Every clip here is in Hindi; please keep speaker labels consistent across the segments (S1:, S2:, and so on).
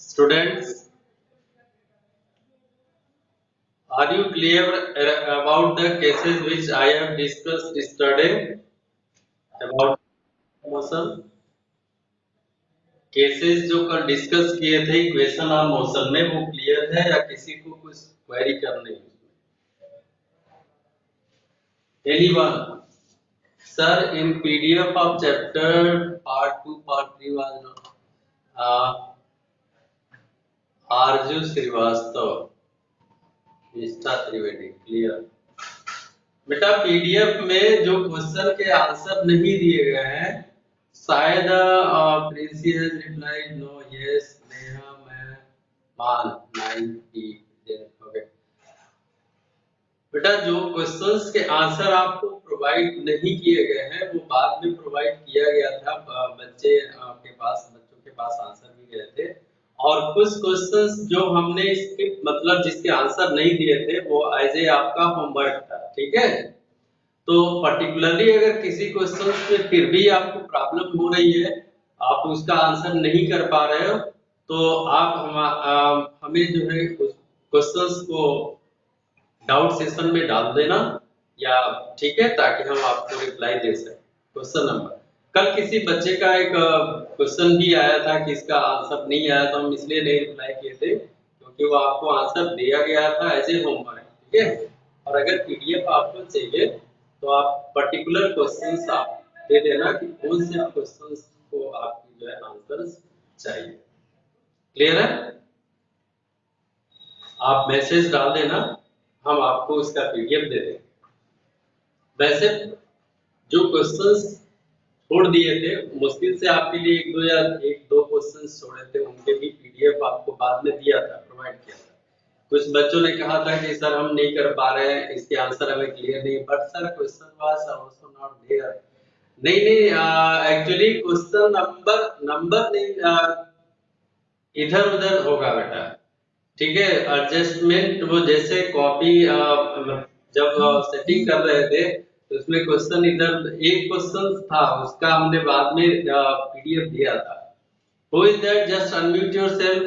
S1: Students, are you clear about the cases which I have discussed yesterday about motion? Cases जो कल डिस्कस किए थे इक्वेशन ऑफ मोशन में वो क्लियर है या किसी को कुछ क्वेरी करनी है? Anyone? Sir in PDF of chapter part 2 part 3 was आरजू श्रीवास्तव निष्ठा त्रिवेदी क्लियर। बेटा पीडीएफ में जो क्वेश्चन के आंसर नहीं दिए गए हैं शायद Princy has replied no yes Neha मैं मान 90 ओके। बेटा जो क्वेश्चंस के आंसर आपको प्रोवाइड नहीं किए गए हैं वो बाद में प्रोवाइड किया गया था, बच्चों के पास आंसर भी गए थे और कुछ क्वेश्चंस जो हमने इसके मतलब जिसके आंसर नहीं दिए थे वो एज ए आपका होमवर्क था, ठीक है। तो पर्टिकुलरली अगर किसी क्वेश्चन में फिर भी आपको प्रॉब्लम हो रही है, आप उसका आंसर नहीं कर पा रहे हो, तो आप हमें जो है क्वेश्चंस को डाउट सेशन में डाल देना या ठीक है, ताकि हम आपको रिप्लाई दे सकें। क्वेश्चन नंबर कल किसी बच्चे का एक क्वेश्चन भी आया था कि इसका आंसर नहीं आया, तो हम इसलिए नहीं रिप्लाई किए थे क्योंकि वो आपको आंसर दिया गया था एज ए होमवर्क, ठीक है। और अगर पीडीएफ आपको चाहिए तो आप पर्टिकुलर क्वेश्चंस आप दे देना कि कौन से क्वेश्चंस को आपकी जो है आंसर्स चाहिए। क्लियर है? आप मैसेज डाल देना, हम आपको उसका पीडीएफ दे देंगे। वैसे जो क्वेश्चंस छोड़ दिए थे मुश्किल से आपके लिए एक दो क्वेश्चंस छोड़े थे, उनके भी पीडीएफ आपको बाद में दिया था, प्रोवाइड किया था। कुछ बच्चों ने कहा था कि सर हम नहीं कर पा रहे हैं, इसके आंसर हमें क्लियर नहीं, but sir question was also not there. नहीं एक्चुअली क्वेश्चन नंबर नहीं, इधर उधर होगा बेटा, ठीक है। एडजस्टमेंट वो जैसे कॉपी जब सेटिंग कर रहे थे तो उसमें क्वेश्चन इधर एक क्वेश्चन था उसका हमने बाद में पीडीएफ दिया था। Who is that? Just unmute yourself.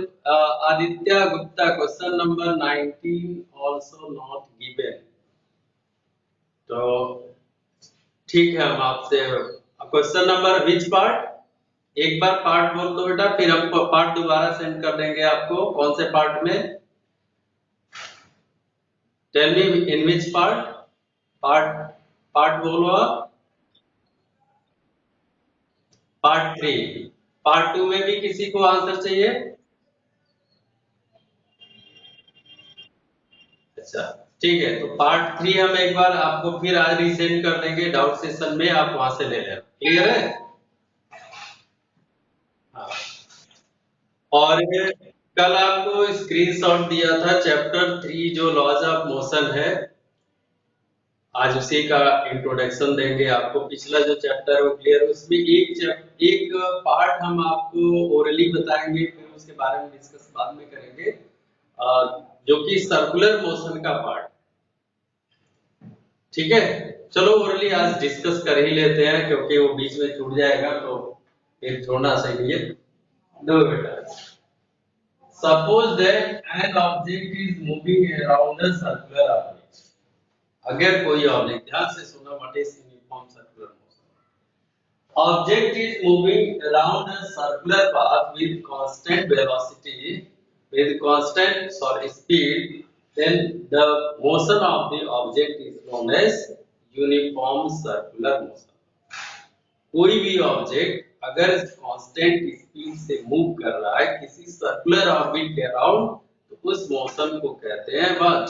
S1: Aditya Gupta, question number 19 also not given. तो ठीक है, हम आपसे क्वेश्चन नंबर विच पार्ट, एक बार पार्ट बोल दो बेटा, फिर हम पार्ट दोबारा सेंड कर देंगे आपको। कौन से पार्ट में? Tell me in which part, part part बोलो आप। पार्ट 3। पार्ट 2 में भी किसी को आंसर चाहिए? अच्छा ठीक है, तो पार्ट 3 हम एक बार आपको फिर आज रीसेंड कर देंगे डाउट सेशन में, आप वहां से ले लेना। क्लियर है? हाँ। और कल आपको स्क्रीनशॉट दिया था चैप्टर 3 जो लॉज ऑफ मोशन है, आज उसी का इंट्रोडक्शन देंगे आपको। पिछला जो चैप्टर है वो क्लियर, उसमें एक पार्ट हम आपको ओरली बताएंगे, फिर उसके बारे में डिस्कस बाद में करेंगे, जो कि सर्कुलर मोशन का पार्ट, ठीक है। चलो ओरली आज डिस्कस कर ही लेते हैं क्योंकि वो बीच में छूट जाएगा तो फिर छोड़ना सही नहीं है। दो बेटा, suppose that an object is moving around a circular object. अगर कोई ऑब्जेक्ट, ध्यान से सुनना, what is uniform circular motion. Object is moving around a circular path with constant velocity, with constant speed, then the motion of the object is known as uniform circular motion. कोई भी ऑब्जेक्ट अगर कांस्टेंट स्पीड से मूव कर रहा है किसी सर्कुलर ऑर्बिट के अराउंड, तो उस मोशन को कहते हैं what?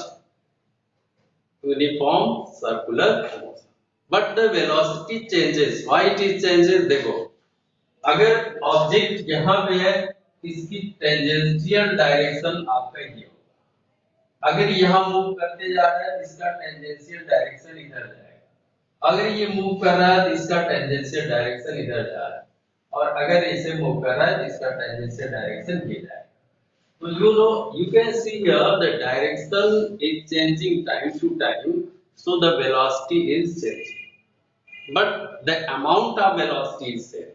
S1: Uniform circular motion. But the velocity changes. Why it is changes? देखो, अगर ऑब्जेक्ट यहाँ पे है, इसकी टेंजेंशियल डायरेक्शन आपका ये होगा। अगर यहाँ मूव करते जा रहा है, इसका टेंजेंशियल डायरेक्शन इधर जाएगा। अगर ये मूव कर रहा है तो इसका टेंजेंशियल डायरेक्शन इधर जा रहा है, और अगर इसे मूव कर रहा है तो इसका टेंजेंशियल डायरेक्शन ये जाएगा। तो you can see here the direction is changing time to time, so the velocity is changing, but the amount of velocity is same.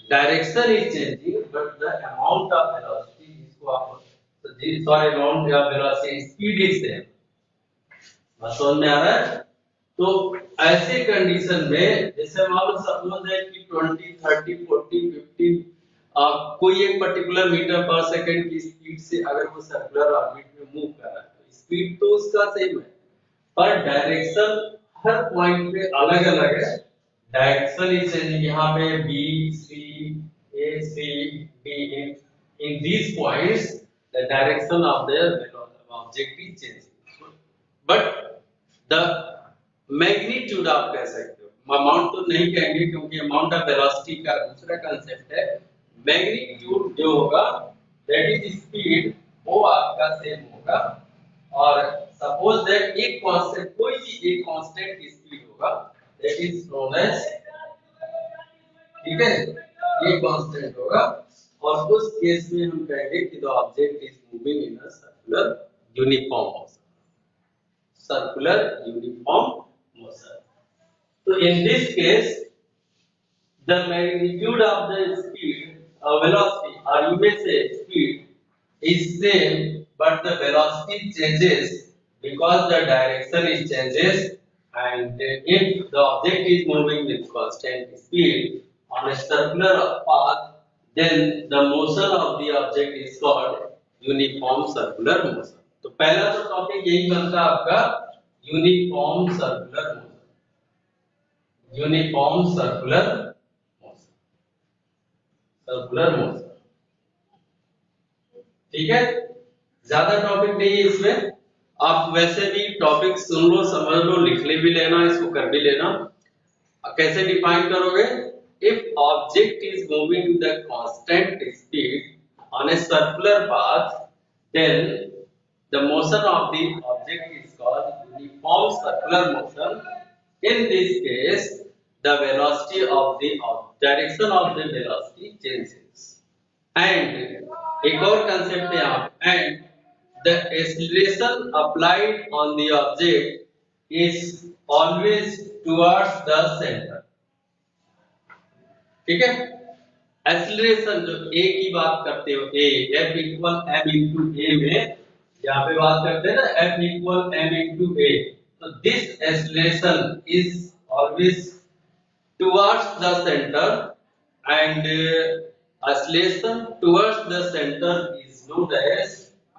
S1: Direction is changing, but the amount of velocity इसको आप जी सॉरी अमाउंट या वेलोसिटी स्पीड इज सेम, समझ में आ रहा है। तो ऐसे कंडीशन में जैसे मान लो सपोज है कि 20 30 40 50 कोई एक पर्टिकुलर मीटर पर सेकंड की स्पीड से अगर वो सर्कुलर ऑर्बिट में मूव कर रहा है तो स्पीड तो उसका सेम है, पर डायरेक्शन हर पॉइंट पे अलग अलग है। डायरेक्शन इज चेंजिंग, यहाँ पे B C A C D in these points the direction of the object is changing, but the magnitude आप कह सकते हो, अमाउंट तो नहीं कहेंगे क्योंकि अमाउंट ऑफ वेलोसिटी का दूसरा कांसेप्ट है। मैग्नीट्यूड जो होगा दैट इज स्पीड, वो आपका सेम होगा। और सपोज दैट एक कांस्टेंट, कोई भी एक कांस्टेंट की स्पीड होगा दैट इज नोन एज, ठीक है, ये कांस्टेंट होगा और उस केस में हम कहेंगे कि the object is moving in a circular uniform motion, circular uniform motion. So in this case, the magnitude of the speed, velocity, or you may say speed, is same, but the velocity changes because the direction is changes. And if the object is moving with constant speed on a circular path, then the motion of the object is called uniform circular motion. तो पहला तो टॉपिक यही बनता है आपका uniform circular motion, uniform circular motion, circular motion, ठीक है। ज्यादा टॉपिक नहीं है इसमें, आप वैसे भी टॉपिक सुन लो, समझ लो, लिख ले भी लेना, इसको कर भी लेना। कैसे डिफाइन करोगे? If object is moving with the constant speed on a circular path, then the motion of the object is called uniform circular motion. In this case, the velocity of the direction of the velocity changes. And एक और concept है यहाँ, and the acceleration applied on the object is always towards the center. ठीक है? Acceleration जो A की बात करते हो, A, F equal m into A में, यहाँ पे बात करते हैं ना F equal m into A, so this acceleration is always towards the center, and acceleration towards the center is known as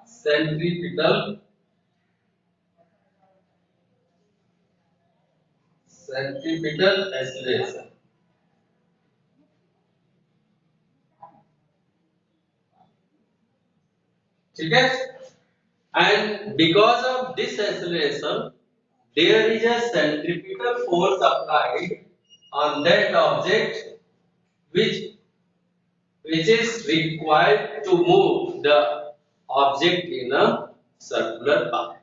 S1: centripetal acceleration, ठीक है। And because of this acceleration there is a centripetal force applied on that object which is required to move the object in a circular path.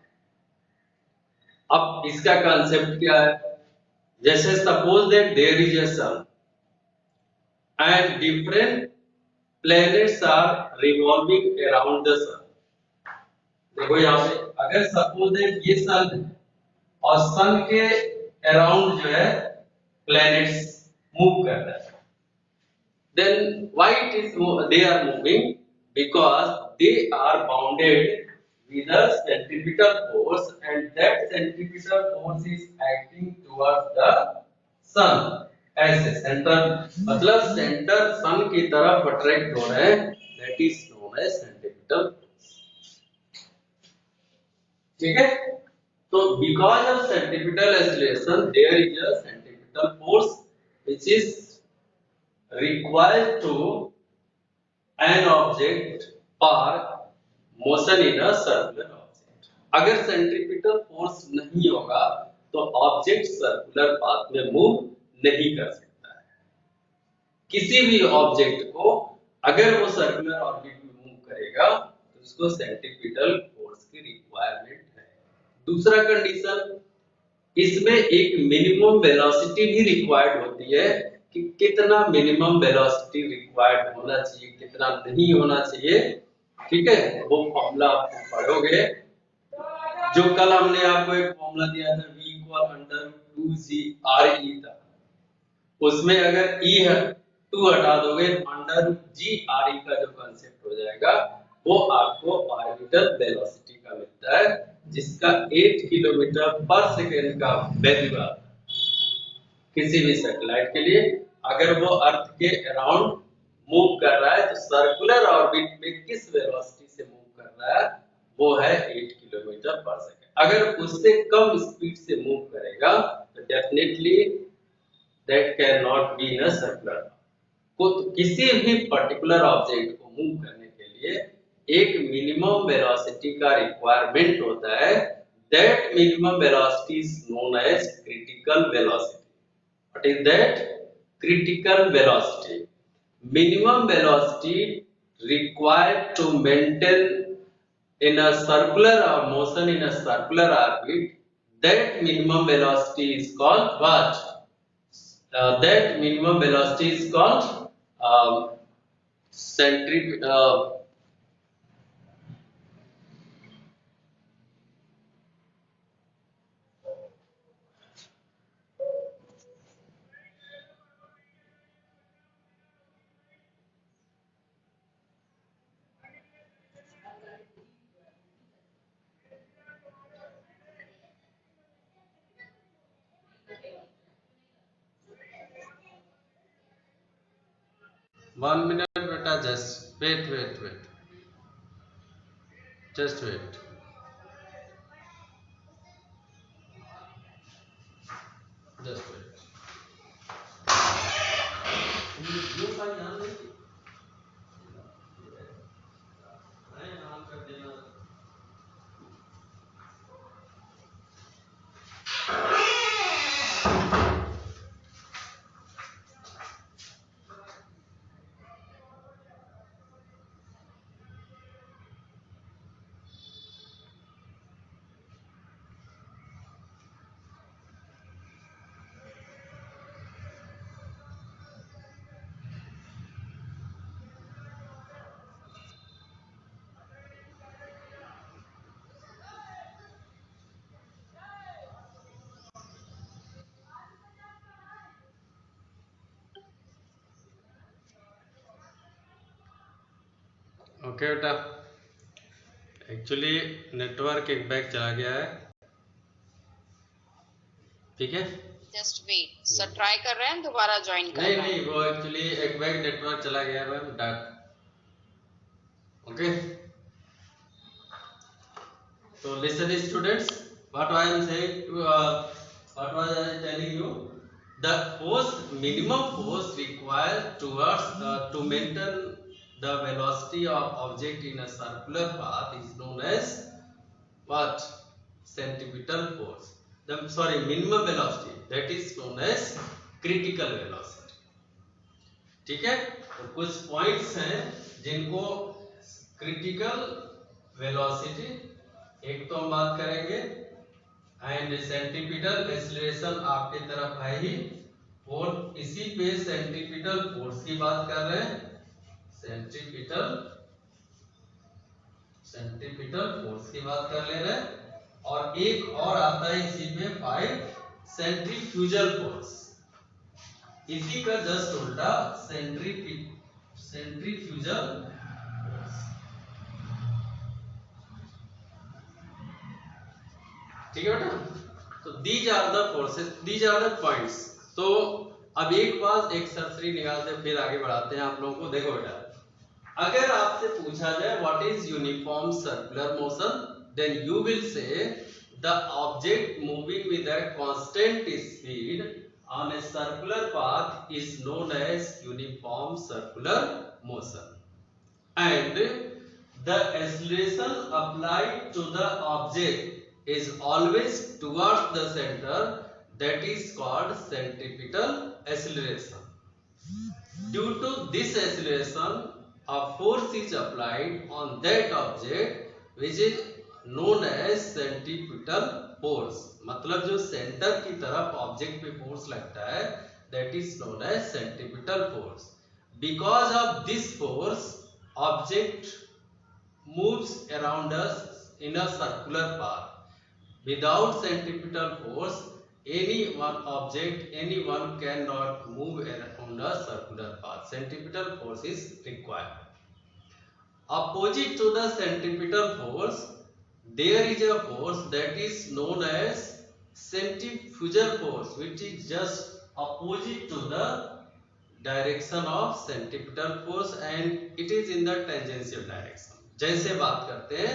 S1: अब इसका concept क्या है? जैसे suppose that there is a sun and different planets are revolving around the sun. देखो यहाँ पे अगर suppose that ये sun है और सन के अराउंड जो है प्लैनेट्स मूव कर रहे हैं, then why it is they are moving, because they are bounded with a centripetal force and that centripetal force is acting towards the sun. ऐसे सेंटर मतलब सेंटर सन की तरफ अट्रैक्ट हो रहे हैं, that is known as centripetal force, ठीक है। So because of centripetal acceleration, there is a centripetal force which is required to an object for motion in a circular object. अगर centripetal force नहीं होगा तो object circular path में move नहीं कर सकता है। किसी भी object को अगर वो circular orbit में move करेगा तो उसको centripetal force की requirement है। दूसरा कंडीशन, इसमें एक मिनिमम वेलोसिटी भी रिक्वायर्ड होती है कि कितना मिनिमम वेलोसिटी रिक्वायर्ड होना चाहिए, कितना नहीं होना चाहिए, ठीक है। वो फॉर्मूला आप पढ़ोगे, जो कल हमने आपको एक फॉर्मूला दिया था v = √2gre था, उसमें अगर e है 2 हटा दोगे √gre का जो कांसेप्ट हो जाएगा वो आपको ऑर्बिटल वेलोसिटी का मिलता है, जिसका 8 किलोमीटर पर सेकेंड का वैल्यू आता है किसी भी सैटेलाइट के लिए। अगर वो अर्थ के अराउंड मूव कर रहा है तो सर्कुलर ऑर्बिट में किस वेलोसिटी से मूव कर रहा है, वो है 8 किलोमीटर पर सेकेंड। अगर उससे कम स्पीड से मूव करेगा तो definitely that can not be in a circular. को किसी भी पर्टिकुलर ऑब्जेक्ट को मूव करने के लिए एक मिनिमम वेलोसिटी का रिक्वायरमेंट होता है। That minimum velocity is known as critical velocity. What is that? Critical velocity. Minimum velocity required to maintain in a circular or motion in a circular orbit, that minimum velocity is called what? That minimum velocity is called centrip. One minute, beta. Just wait. Just wait. Just wait. You find out. मैं ऑन कर देना। ओके बेटा, एक्चुअली नेटवर्क एक बैग चला गया है, ठीक है।
S2: जस्ट वेट सर, ट्राई कर रहे हैं, दोबारा ज्वाइन कर रहे हैं।
S1: नहीं, वो एक्चुअली एक बैग नेटवर्क चला गया है मैम, डाक। Okay, so listen students, what I am saying to, what was I telling you, the force, minimum force required towards to maintain the velocity of object in a circular path is known as what? Centripetal force. The minimum velocity, that is known as critical velocity। ठीक है, तो कुछ पॉइंट्स हैं जिनको क्रिटिकल वेलोसिटी एक तो हम बात करेंगे, एंड सेंट्रीपिटल एक्सीलरेशन आपके तरफ है ही, और इसी पे सेंट्रीपिटल फोर्स की बात कर रहे हैं। सेंट्रीपिटल फोर्स की बात कर ले रहे हैं, और एक और आता है इसी पे 5 सेंट्रीफ्यूजल फोर्स। इसी का जस्ट उल्टा सेंट्रीफ्यूजल फोर्स। ठीक है बेटा, तो these are the forces, these are the points. तो अब एक बात एक सरसरी निगाह से फिर आगे बढ़ाते हैं आप लोगों को। देखो बेटा, अगर आपसे पूछा जाए what is uniform circular motion, then you will say the object moving with a constant speed on a circular path is known as uniform circular motion, and the acceleration applied to the object is always towards the center, that is called centripetal acceleration. Due to this acceleration, a force is applied on that object which is known as centripetal force। मतलब जो सेंटर की तरफ ऑब्जेक्ट पे फोर्स लगता है, that is known as centripetal force। Because of this force, object moves around us in a circular path। Without centripetal force, any one object, anyone cannot move around a circular path। Centripetal force is required। opposite to the centripetal force there is a force that is known as centrifugal force, which is just opposite to the direction of centripetal force and it is in the tangential direction. जैसे बात करते हैं,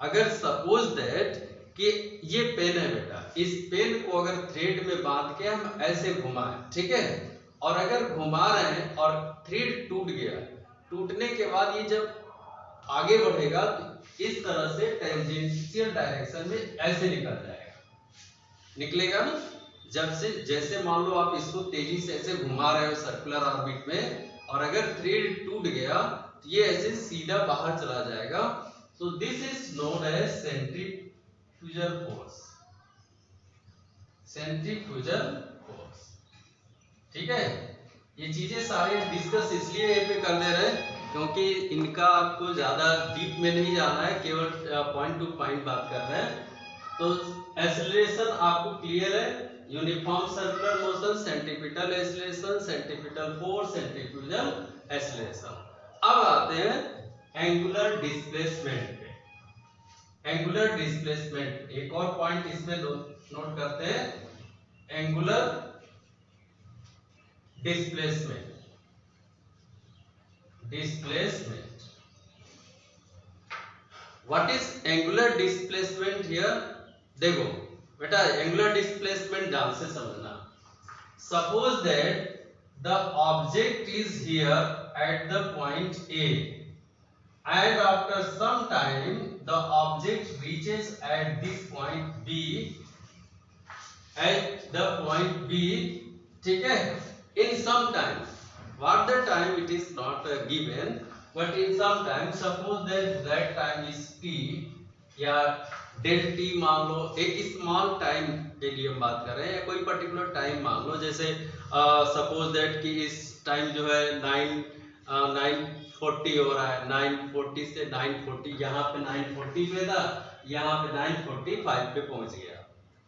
S1: अगर सपोज दैट कि ये पेन है बेटा, इस पेन को अगर थ्रेड में बांध के हम ऐसे घुमाएं, ठीक है, और अगर घुमा रहे हैं और थ्रेड टूट गया, टूटने के बाद ये जब आगे बढ़ेगा तो इस तरह से टेंजेंशियल डायरेक्शन में ऐसे निकल जाएगा, निकलेगा ना। जब से जैसे मान लो आप इसको तेजी से ऐसे घुमा रहे हो सर्कुलर ऑर्बिट में और अगर थ्रेड टूट गया तो ये ऐसे सीधा बाहर चला जाएगा। So this is known as centrifugal force, centrifugal force, ठीक है। ये चीजें सारे डिस्कस इसलिए पे कर दे रहे हैं क्योंकि इनका आपको ज्यादा डीप में नहीं जाना है, केवल पॉइंट टू पॉइंट बात कर रहे हैं। तो एक्सेलरेशन आपको क्लियर है, uniform circular motion, centripetal acceleration, centripetal force, centrifugal acceleration. अब आते हैं एंगुलर डिस्प्लेसमेंट पे। एंगुलर डिस्प्लेसमेंट एक और पॉइंट इसमें नोट करते हैं, angular displacement. Displacement, what is angular displacement here? देखो बेटा, एंगुलर डिस्प्लेसमेंट ध्यान से समझना। Suppose that the object is here at the point A and after some time the object reaches at this point B, at the point B, ठीक है, in some time, what the time it is not given, but in some time, suppose that time is T या डेल टी मान लो, एक स्मॉल टाइम के लिए हम बात कर रहे हैं या कोई पर्टिकुलर टाइम मान लो, जैसे सपोज दैट कि इस टाइम जो है 9:40 हो रहा है, 9:40 से 9:40, यहाँ पे 9:40 पे था, यहाँ पे 9:45 पे पहुंच गया,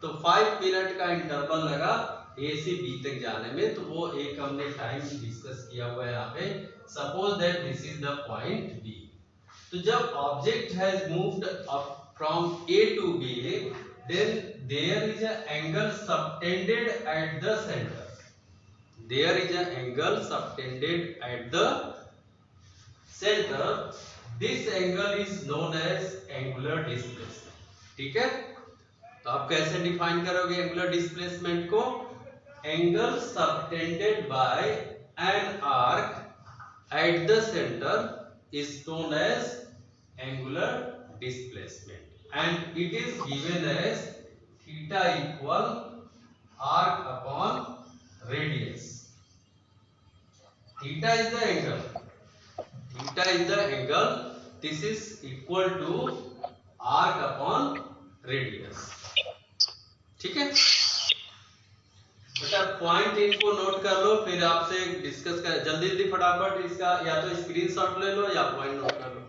S1: तो 5 मिनट का इंटरवल लगा ए से बी तक जाने में, तो वो एक हमने टाइम डिस्कस किया हुआ है यहाँ पे। Suppose that this is the point B, तो जब object has moved up from A to B, then there is an angle subtended at the center. There is an angle subtended at the center. This angle is known as angular displacement. ठीक है, तो आप कैसे डिफाइन करोगे एंगुलर डिस्प्लेसमेंट को? Angle subtended by an arc at the center is known as angular displacement. And it is given as theta equal arc upon radius. Theta is the angle. Theta is the angle. This is equal to arc upon radius. ठीक है बेटा, पॉइंट इनको नोट कर लो, फिर आपसे डिस्कस कर जल्दी जल्दी फटाफट इसका, या तो स्क्रीनशॉट ले लो या पॉइंट नोट कर लो।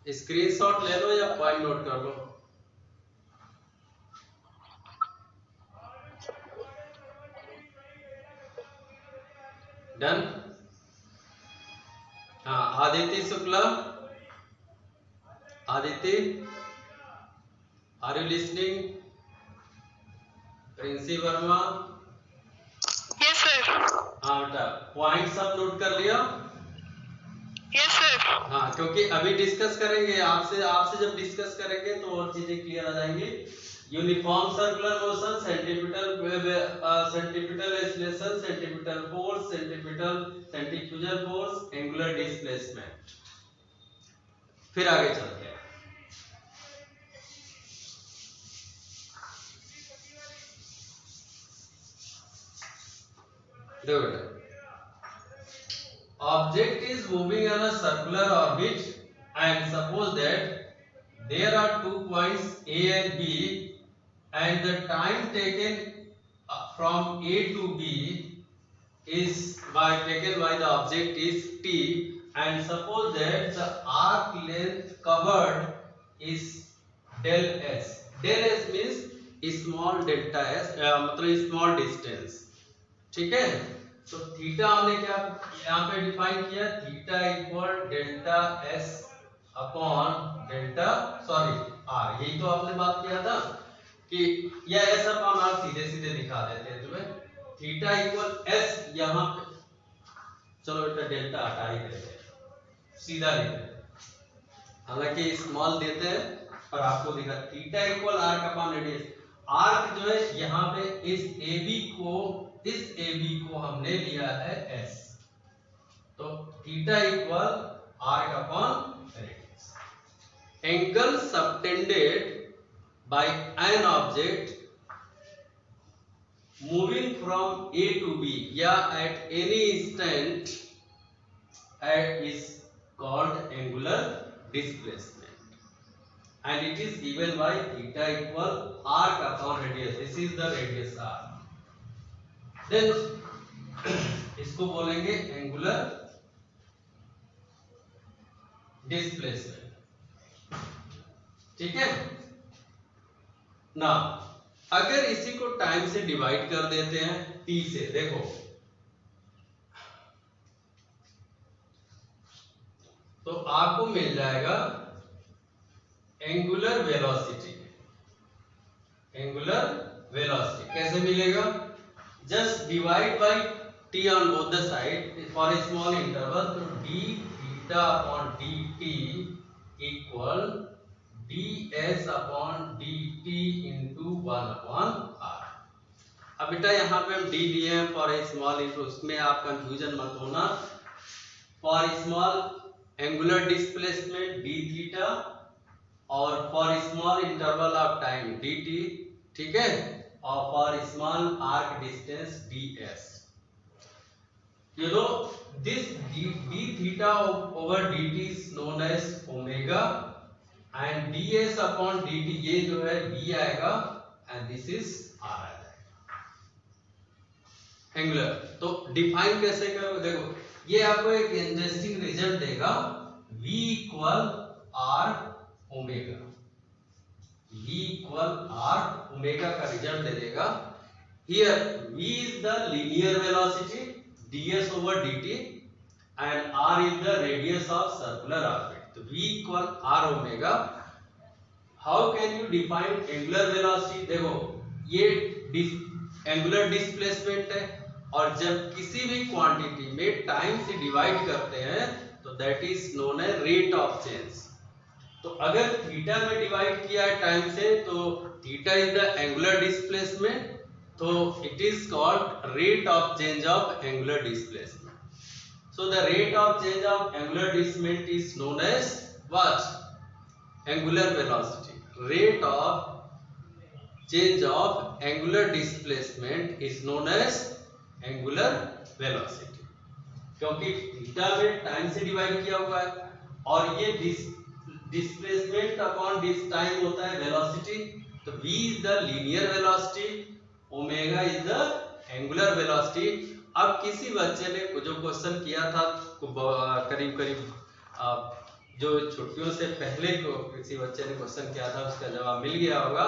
S1: स्क्रीनशॉट ले लो या पॉइंट नोट कर लो। डन? हाँ, Aditya Shukla, Aditya, are you listening? Princy Verma?
S3: Yes sir.
S1: हाँ बेटा, पॉइंट सब नोट कर लिया?
S3: Yes sir.
S1: हाँ, क्योंकि अभी डिस्कस करेंगे आपसे जब डिस्कस करेंगे तो और चीजें क्लियर आ जाएंगी। Uniform circular motion, centripetal acceleration, centripetal force, centrifugal force, angular displacement. फिर आगे चलते हैं। देखो बेटा, object is moving on a circular orbit and suppose that there are 2 points A and B and the time taken from A to B is taken by the object is T, and suppose that the arc length covered is del S. Del S means small delta S, मतलब small distance, ठीक है। तो थीटा हमने क्या यहाँ पे डिफाइन किया, theta equal delta S upon delta R. यही तो आपने बात किया था कि या एस अपॉन आर सीधे सीधे दिखा देते हैं तुम्हें। थीटा इक्वल एस यहाँ पे, चलो बेटा डेल्टा हटा ही देते हैं, सीधा लिख रहे हैं, हालांकि स्मॉल देते हैं पर आपको दिखा। Theta equal arc upon radius. Arc जो है यहाँ पे इस AB को हमने लिया है S, तो theta equal arc upon radius. Angle subtended bye an object moving from A to B या at any instant is called angular displacement, and it is given by theta equal arc upon radius. This is the radius r. Then इसको बोलेंगे एंगुलर डिस्प्लेसमेंट, ठीक है ना। अगर इसी को टाइम से डिवाइड कर देते हैं t से, देखो तो आपको मिल जाएगा एंगुलर वेलोसिटी। एंगुलर वेलोसिटी कैसे मिलेगा, just divide by t on both the side for a small interval, तो d theta upon dt equal ds upon dt into 1 upon r। अब बेटा यहाँ पे हम d लिए हैं फॉर ए स्मॉल इंटरवल, उसमें आप कंफ्यूजन मत होना। For small angular displacement d theta और for small interval of time dt, ठीक है, और for small arc distance ds। You know this d theta over dt is known as omega, and ds upon dt ये जो है v आएगा and this is r आ जाएगा। एंगुलर तो डिफाइन कैसे करोगे, देखो ये आपको एक इंटरेस्टिंग रिजल्ट देगा, v इक्वल r ओमेगा। v इक्वल r ओमेगा का रिजल्ट दे देगा। Here v is the linear velocity ds over dt and r is the radius of circular orbit, तो v equal r omega। how can you define angular velocity, देखो ये एंगुलर डिस्प्लेसमेंट है, और जब किसी भी क्वांटिटी में टाइम से डिवाइड करते हैं तो that is known as rate of change. तो अगर थीटा में डिवाइड किया है टाइम से तो theta is the angular displacement, तो it is called rate of change of angular displacement. So the rate of change of angular displacement is known as what? Angular velocity. Rate of change of angular displacement is known as angular velocity, क्योंकि थीटा में टाइम से डिवाइड किया हुआ है और ये डिस्प्लेसमेंट अपॉन डिस टाइम होता है वेलोसिटी, तो v is the linear velocity, omega is the angular velocity. अब किसी बच्चे ने जो क्वेश्चन किया था करीब जो छुट्टियों से पहले को किसी बच्चे ने क्वेश्चन किया था, उसका जवाब मिल गया होगा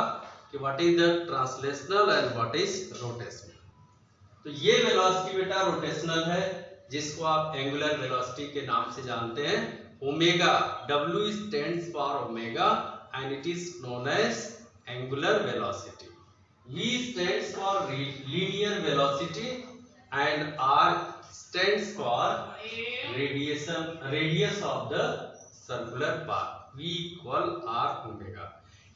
S1: कि what is the translational and what is rotational. तो ये वेलोसिटी बेटा रोटेशनल है, जिसको आप एंगुलर वेलोसिटी के नाम से जानते हैं। Omega W stands for omega and it is known as angular velocity. V stands for linear velocity and R stands for radius of the circular path. V equal R omega।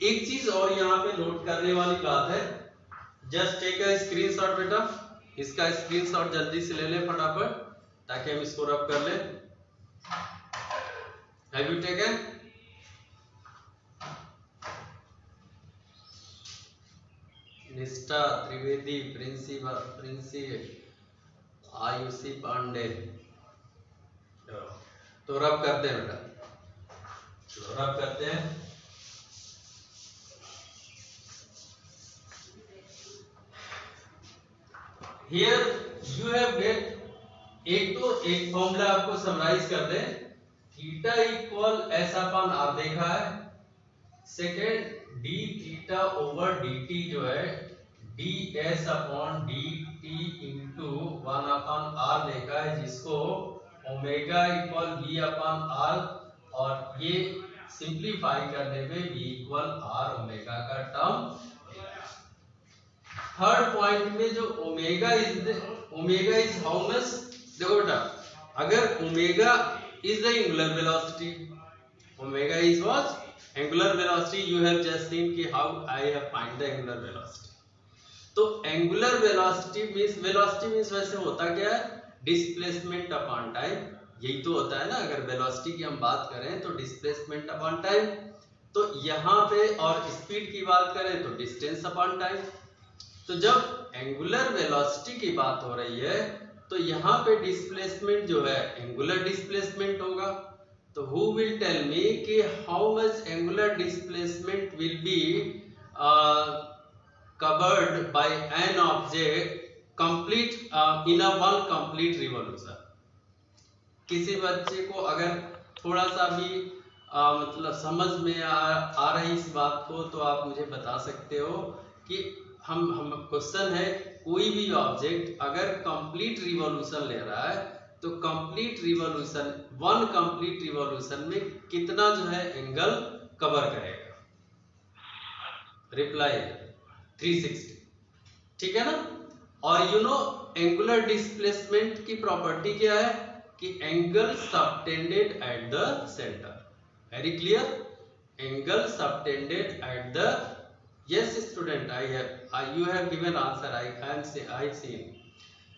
S1: एक चीज और यहाँ पे नोट करने वाली बात है, जस्ट टेक अ स्क्रीनशॉट बेटा, इसका स्क्रीनशॉट जल्दी से ले लें फटाफट ताकि हम इसको रब कर लें। Have you taken? निष्ठा त्रिवेदी, प्रिंसी आयुषी पांडे, तो रब करते हैं बेटा, रब करते हैं। Here you have get एक फॉर्मूला आपको समराइज कर दें, theta equal S upon R देखा है, second D theta over D T जो है ds upon dt into 1/r देखा है, जिसको omega equal v upon r, और ये सिंप्लीफाई करने पे v इक्वल r ओमेगा का टर्म। थर्ड पॉइंट में जो ओमेगा इज हाउ मच, देखो बेटा, अगर omega is the angular velocity, omega is what angular velocity, you have just seen कि how I have find the angular velocity. तो एंगुलर वेलोसिटी मींस वैसे होता क्या है, डिस्प्लेसमेंट अपॉन टाइम, यही तो होता है ना। अगर वेलोसिटी की हम बात करें तो डिस्प्लेसमेंट अपॉन टाइम, तो यहाँ पे और स्पीड की बात करें तो डिस्टेंस अपॉन टाइम। तो जब एंगुलर वेलोसिटी की बात हो रही है तो यहाँ पे डिस्प्लेसमेंट जो है एंगुलर डिस्प्लेसमेंट होगा। तो हु विल टेल मी कि how much angular displacement will be covered by an object complete in a one complete revolution। किसी बच्चे को अगर थोड़ा सा भी मतलब समझ में आ रही इस बात को, तो आप मुझे बता सकते हो कि हम क्वेश्चन है, कोई भी ऑब्जेक्ट अगर कंप्लीट रिवॉल्यूशन ले रहा है तो complete revolution, one complete revolution में कितना जो है एंगल कवर करेगा। रिप्लाई 360, ठीक है ना। और यू नो एंगुलर डिस्प्लेसमेंट की प्रॉपर्टी क्या है कि angle subtended at the centre. Very clear, angle subtended at the, yes student, you have given answer, I seen।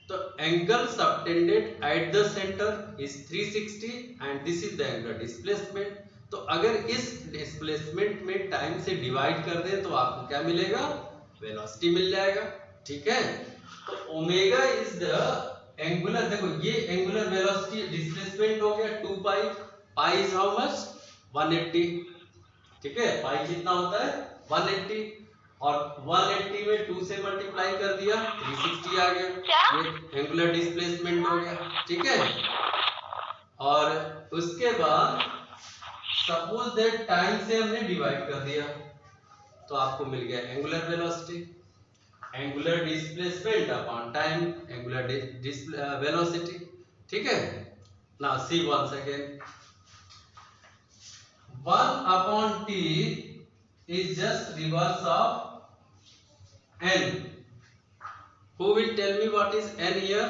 S1: तो angle subtended at the centre is 360 and this is the angular displacement. तो अगर इस डिस्प्लेसमेंट में टाइम से डिवाइड कर दें तो आपको क्या मिलेगा, वेलोसिटी मिल जाएगा, ठीक है। तो ओमेगा इज द एंगुलर, देखो ये एंगुलर वेलोसिटी डिस्प्लेसमेंट हो गया 2 पाई, पाई इज हाउ मच 180, ठीक है। पाई कितना होता है 180, और 180 में 2 से मल्टीप्लाई कर दिया 360 आ गया, ये एंगुलर डिस्प्लेसमेंट हो गया, ठीक है। और उसके बाद सपोज दैट टाइम से हमने डिवाइड कर दिया तो आपको मिल गया angular velocity, angular displacement upon time, angular velocity, ठीक है। Now see once again, 1 upon t is just reverse of n। Who will tell me what is n here?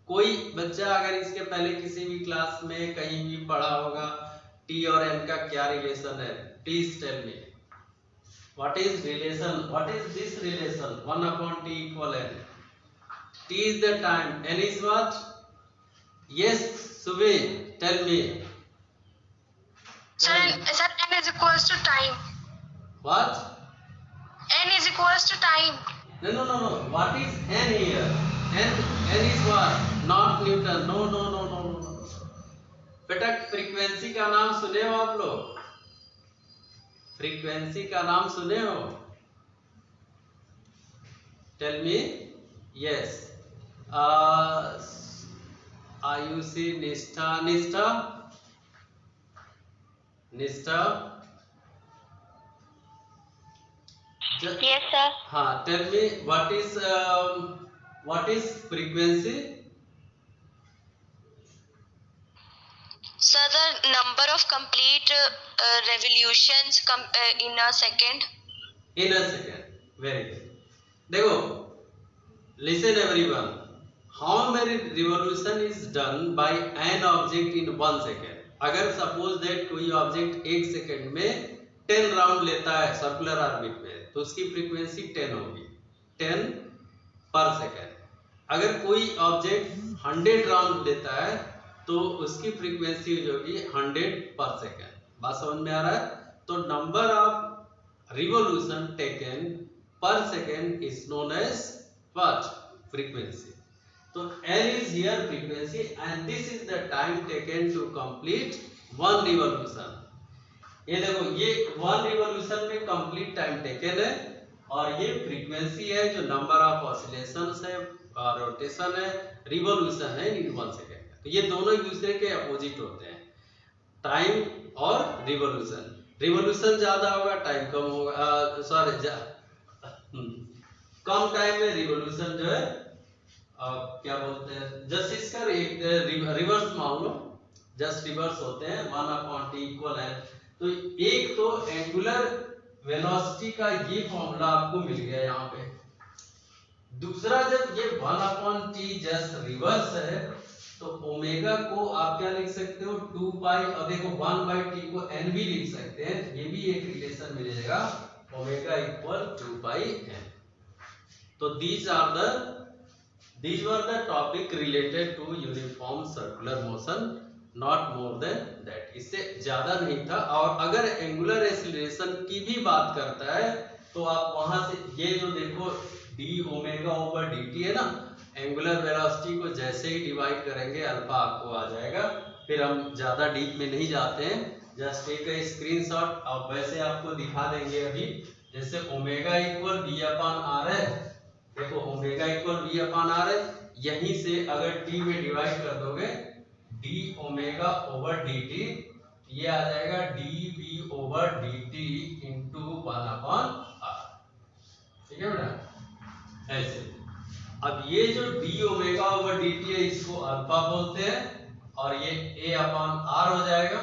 S1: कोई बच्चा अगर इसके पहले किसी भी क्लास में कहीं भी पढ़ा होगा t और n का क्या रिलेशन है, please tell me what is relation, what is this relation 1 upon t equal n। t is the time, n is what? Yes Subhi, tell me।
S3: Sir, n is equals to time.
S1: What?
S3: N is equals to time.
S1: No. What is n here? N is what? Not Newton. No. बेटा फ्रीक्वेंसी का नाम सुने हो आप लोग? फ्रीक्वेंसी का नाम सुने हो? Tell me. Yes. आयुषी, निष्ठा।
S3: Yes, sir.
S1: हाँ, tell me what is frequency?
S3: Sir, the number of complete revolutions in a second.
S1: In a second. Very good. देखो, listen everyone. How many revolution is done by an object in 1 second? अगर suppose that कोई ऑब्जेक्ट 1 सेकेंड में 10 राउंड लेता है सर्कुलर ऑर्बिट में, तो उसकी फ्रीक्वेंसी 10 होगी, 10 पर सेकेंड। अगर कोई ऑब्जेक्ट 100 राउंड लेता है तो उसकी फ्रीक्वेंसी होगी 100 पर सेकेंड। बात समझ में आ रहा है? तो number of revolution taken per second is known as what? Frequency. तो n is here frequency and this is the time taken to complete one revolution। ये देखो, ये 1 रिवॉल्यूशन में कंप्लीट टाइम टेकन है, और ये फ्रीक्वेंसी है जो नंबर ऑफ ऑसिलेशंस है, रोटेशन है, रिवॉल्यूशन है इन 1 सेकेंड। तो ये दोनों एक दूसरे के अपोजिट होते हैं, टाइम और रिवॉल्यूशन। रिवॉल्यूशन ज्यादा होगा, टाइम कम होगा, कम टाइम में रिवॉल्यूशन जो है क्या बोलते हैं, जस्ट इसका रिवर्स मान लो, जस्ट रिवर्स होते हैं 1/t इक्वल है। तो एक तो एंगुलर वेलोसिटी का ये फॉर्मूला आपको मिल गया यहाँ पे। दूसरा, जब ये 1/t जस्ट रिवर्स है तो ओमेगा को आप क्या लिख सकते हो 2 पाई, और देखो 1/t को n भी लिख सकते हैं, ये भी एक रिलेशन मिलेगा, ओमेगा इक्वल 2 पाई n। तो these were the topic related to uniform circular motion, not more than that, इससे ज्यादा नहीं था। और अगर एंगुलर एक्सीलरेशन की भी बात करता है तो आप वहां से ये जो देखो d ओमेगा ओवर dt है ना, एंगुलर वेलोसिटी को जैसे ही डिवाइड करेंगे अल्फा आपको आ जाएगा। फिर हम ज्यादा डीप में नहीं जाते हैं, जस्ट टेक अ स्क्रीनशॉट। अब वैसे आपको दिखा देंगे अभी, जैसे omega equal v upon r है, देखो omega equal v upon r है, यहीं से अगर t में डिवाइड कर दोगे d ओमेगा ओवर dt, ये आ जाएगा dv over dt into 1 upon r। ठीक है बेटा, ऐसे। अब ये जो d ओमेगा ओवर dt है इसको अल्फा बोलते हैं, और ये a अपॉन r हो जाएगा।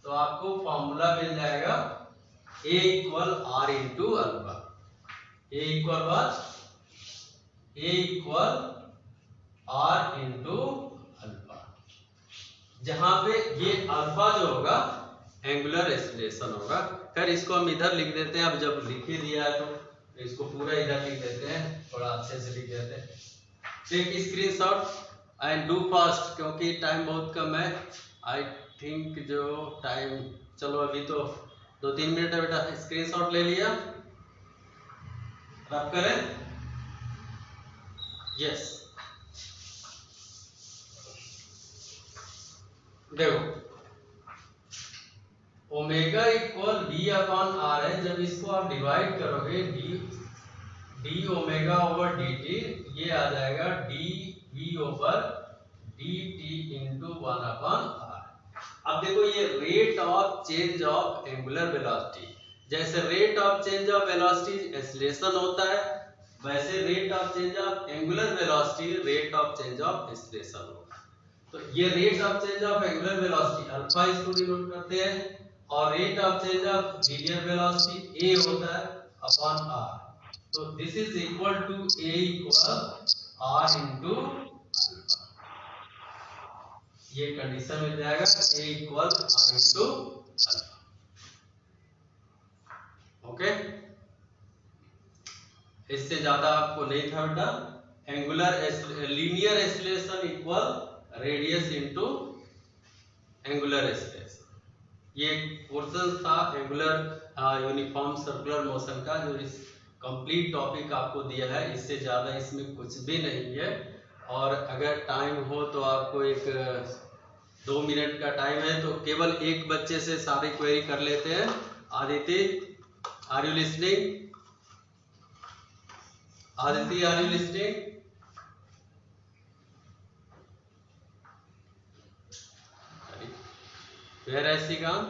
S1: तो आपको फॉर्मूला मिल जाएगा a equal r into alpha. a equal what? a equal r into alpha, जहां पे ये अल्फा जो होगा एंगुलर एक्सीलरेशन होगा। खैर इसको हम इधर लिख देते हैं, अब जब लिख ही दिया है तो इसको पूरा इधर लिख देते हैं, थोड़ा अच्छे से लिख देते हैं। Take screenshot and do fast, क्योंकि टाइम बहुत कम है। आई थिंक जो टाइम, चलो अभी तो 2-3 मिनट है बेटा। स्क्रीनशॉट ले लिया, रब करें, यस। देखो omega equal v upon r है, जब इसको आप डिवाइड करोगे d ओमेगा ओवर dt, ये आ जाएगा dv over dt into 1 upon r। अब देखो ये rate of change of angular velocity, जैसे rate of change of velocity acceleration होता है, वैसे rate of change of angular velocity rate of change of acceleration होगा। तो ये rate of change of angular velocity alpha इसको डिनोट करते हैं, और rate of change of linear velocity a होता है अपॉन r। तो this is equal to a equal r into alpha, ये कंडीशन मिल जाएगा a equal r into alpha. Okay, इससे ज्यादा आपको नहीं था बेटा। Angular linear acceleration equal radius into angular acceleration, ये पोर्शन था एंगुलर यूनिफॉर्म सर्कुलर मोशन का, जो इस कंप्लीट टॉपिक आपको दिया है। इससे ज़्यादा इसमें कुछ भी नहीं है। और अगर टाइम हो तो आपको एक 2 मिनट का टाइम है, तो केवल एक बच्चे से सारी क्वेरी कर लेते हैं। Aditi, are you listening? Aditi, are you listening? Where has she gone?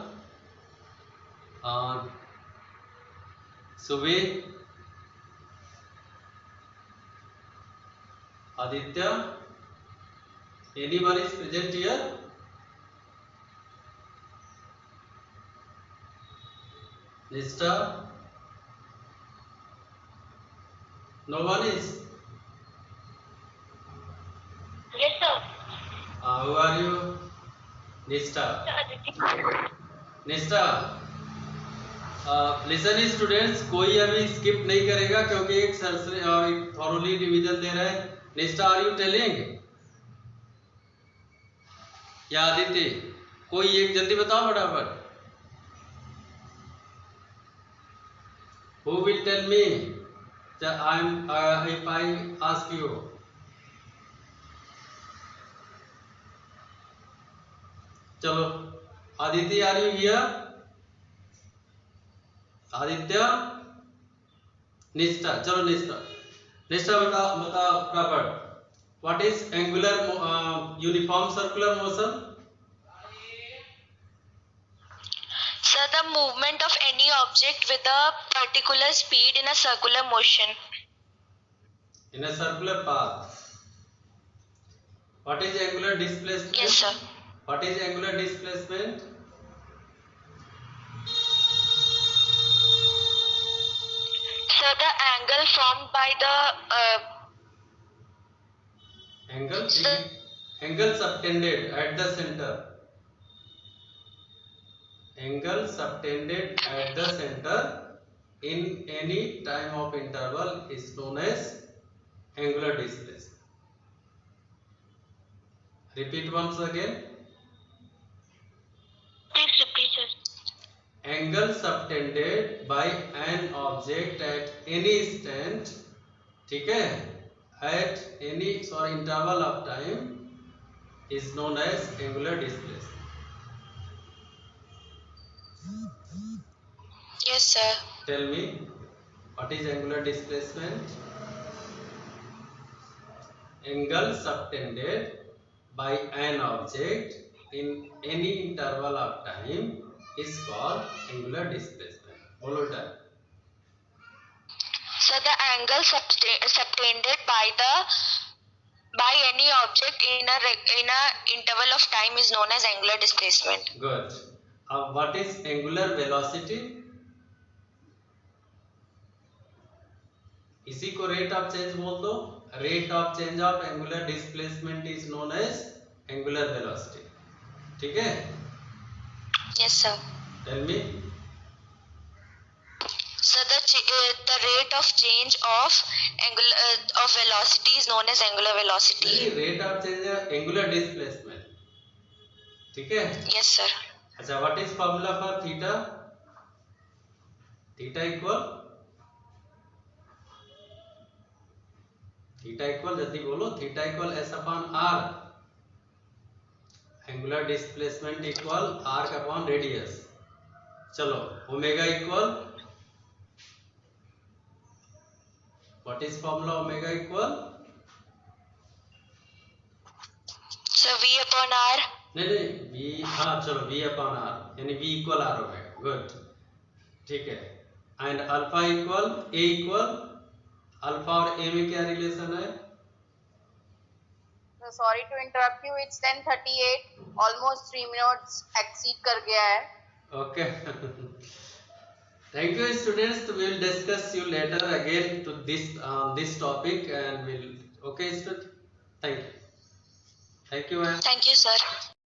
S1: Subhi, Aditya, anyone is present here? Nista? No one is?
S3: Yes, sir.
S1: Who are you? Nista. Nista, listen students, कोई अभी स्किप नहीं करेगा क्योंकि एक थॉरोली रिवीजन दे रहे हैं। Next, are you telling? या आदित्य, कोई एक जल्दी बताओ फटाफट। Who will tell me if I ask you? चलो Aditya, are you here? Aditya, Nishtha, चलो निष्ठा बताओ फटाफट। What is angular uniform circular motion?
S3: Sir, the movement of any object with a particular speed in a circular motion.
S1: in a circular path. What is angular displacement?
S3: Yes, sir.
S1: What is angular displacement?
S3: Sir, the angle formed by the
S1: Angle,
S3: Sir.
S1: angle subtended at the center. Angle subtended at the center in any time of interval is known as angular displacement. Repeat once again.
S3: Please repeat, sir.
S1: Angle subtended by an object at any instant, ठीक है, at any interval of time is known as angular displacement.
S3: Yes, sir.
S1: Tell me, what is angular displacement? Angle subtended by an object in any interval of time is called angular displacement. बोलो बेटा.
S3: So the angle subtended by any object in a interval of time is known as angular displacement.
S1: Good. What is angular velocity? इसी को rate of change बोल दो. Rate of change of angular displacement is known as angular velocity. ठीक है?
S3: Yes, sir.
S1: Tell me.
S3: So the rate of change of velocity is known as angular velocity.
S1: नहीं, rate of change है angular displacement. ठीक है?
S3: Yes, sir.
S1: अच्छा, what is formula for theta? Theta equal जल्दी बोलो. Theta equal s upon r. Angular displacement equal arc upon radius. चलो, omega equal. What is formula omega equal?
S3: So V upon R.
S1: नहीं, v, हाँ चलो, v upon r यानी v equal r omega. Good. ठीक है. And alpha equal a equal. Alpha और a में क्या रिलेशन है?
S2: So sorry to interrupt you. It's 10:38. Almost 3 minutes exceed कर गया है.
S1: Okay. Thank you, students. We will discuss you later again to this topic and we'll. Okay, students. Thank you. Thank you, ma'am.
S3: Thank you, sir.